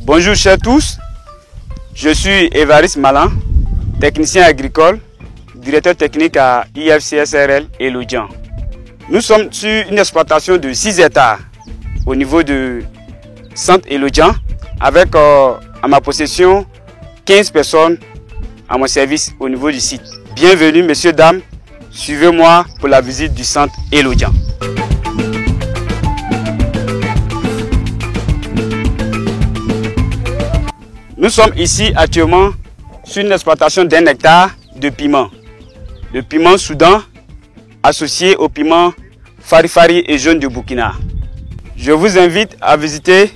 Bonjour chers tous, je suis Évariste Malan, technicien agricole, directeur technique à IFC-SRL Elodian. Nous sommes sur une exploitation de 6 hectares au niveau de centre Elodian avec à ma possession 15 personnes à mon service au niveau du site. Bienvenue messieurs, dames, suivez-moi pour la visite du centre Elodian. Nous sommes ici actuellement sur une exploitation d'1 hectare de piment. Le piment Soudan associé au piment Farifari et jaune du Burkina. Je vous invite à visiter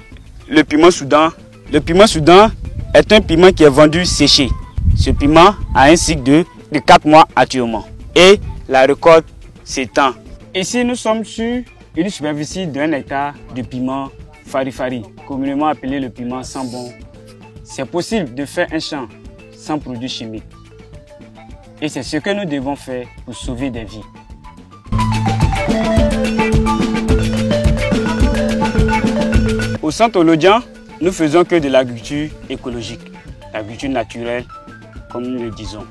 le piment Soudan. Le piment Soudan est un piment qui est vendu séché. Ce piment a un cycle de 4 mois actuellement. Et la récolte s'étend. Ici nous sommes sur une superficie d'1 hectare de piment Farifari, communément appelé le piment Sambon. C'est possible de faire un champ sans produits chimiques. Et c'est ce que nous devons faire pour sauver des vies. Au centre Elodian, nous faisons que de l'agriculture écologique, l'agriculture naturelle, comme nous le disons.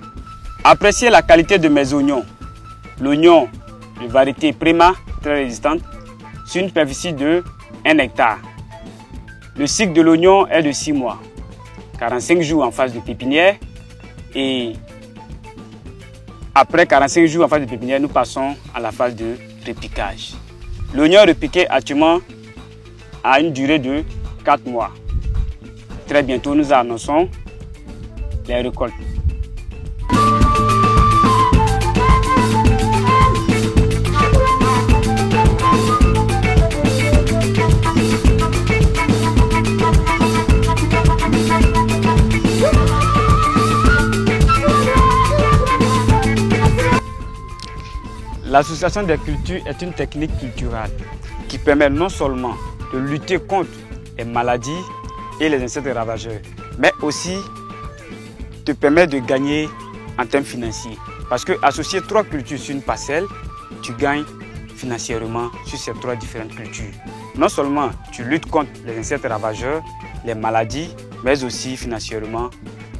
Appréciez la qualité de mes oignons. L'oignon de variété Prima, très résistante, sur une superficie de 1 hectare. Le cycle de l'oignon est de 6 mois. 45 jours en phase de pépinière et après 45 jours en phase de pépinière, nous passons à la phase de repiquage. L'oignon repiqué actuellement a une durée de 4 mois. Très bientôt, nous annonçons les récoltes. L'association des cultures est une technique culturelle qui permet non seulement de lutter contre les maladies et les insectes ravageurs, mais aussi te permet de gagner en termes financiers. Parce que associer 3 cultures sur une parcelle, tu gagnes financièrement sur ces 3 différentes cultures. Non seulement tu luttes contre les insectes ravageurs, les maladies, mais aussi financièrement,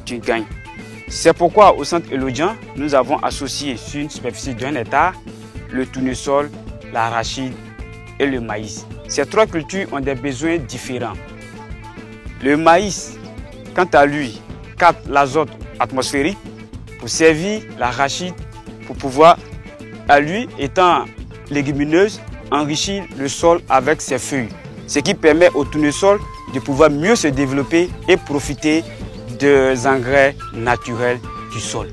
tu gagnes. C'est pourquoi au centre Elodian, nous avons associé sur une superficie d'1 hectare le tournesol, l'arachide et le maïs. Ces 3 cultures ont des besoins différents. Le maïs, quant à lui, capte l'azote atmosphérique pour servir l'arachide pour pouvoir, à lui étant légumineuse, enrichir le sol avec ses feuilles. Ce qui permet au tournesol de pouvoir mieux se développer et profiter des engrais naturels du sol.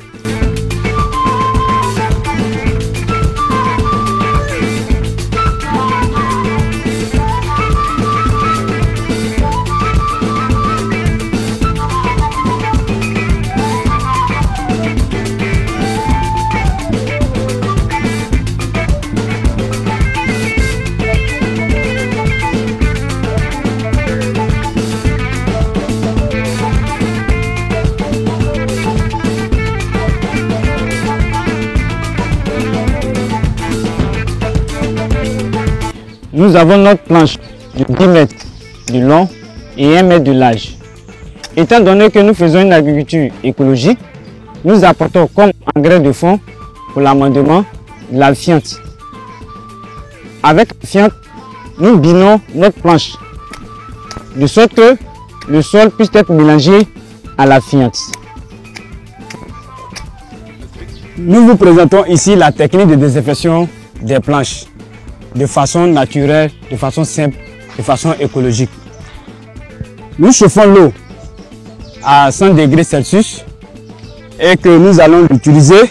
Nous avons notre planche de 10 mètres de long et 1 mètre de large. Étant donné que nous faisons une agriculture écologique, nous apportons comme engrais de fond pour l'amendement la fiente. Avec la fiente, nous binons notre planche de sorte que le sol puisse être mélangé à la fiente. Nous vous présentons ici la technique de désinfection des planches de façon naturelle, de façon simple, de façon écologique. Nous chauffons l'eau à 100 degrés Celsius et que nous allons l'utiliser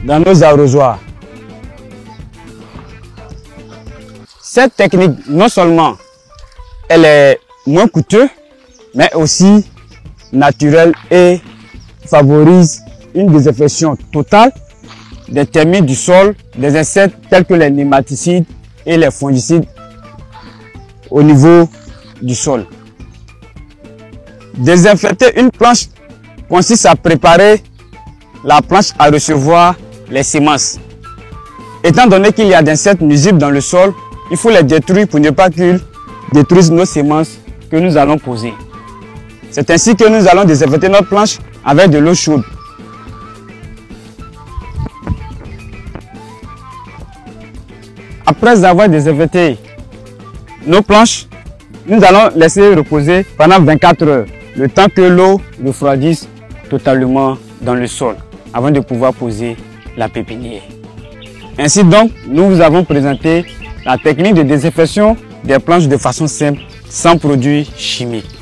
dans nos arrosoirs. Cette technique, non seulement elle est moins coûteuse, mais aussi naturelle et favorise une désinfection totale des termites du sol, des insectes tels que les nématicides et les fongicides au niveau du sol. Désinfecter une planche consiste à préparer la planche à recevoir les semences. Étant donné qu'il y a des insectes nuisibles dans le sol, il faut les détruire pour ne pas qu'ils détruisent nos semences que nous allons poser. C'est ainsi que nous allons désinfecter notre planche avec de l'eau chaude. Après avoir désinfecté nos planches, nous allons laisser reposer pendant 24 heures, le temps que l'eau refroidisse totalement dans le sol, avant de pouvoir poser la pépinière. Ainsi donc, nous vous avons présenté la technique de désinfection des planches de façon simple, sans produits chimiques.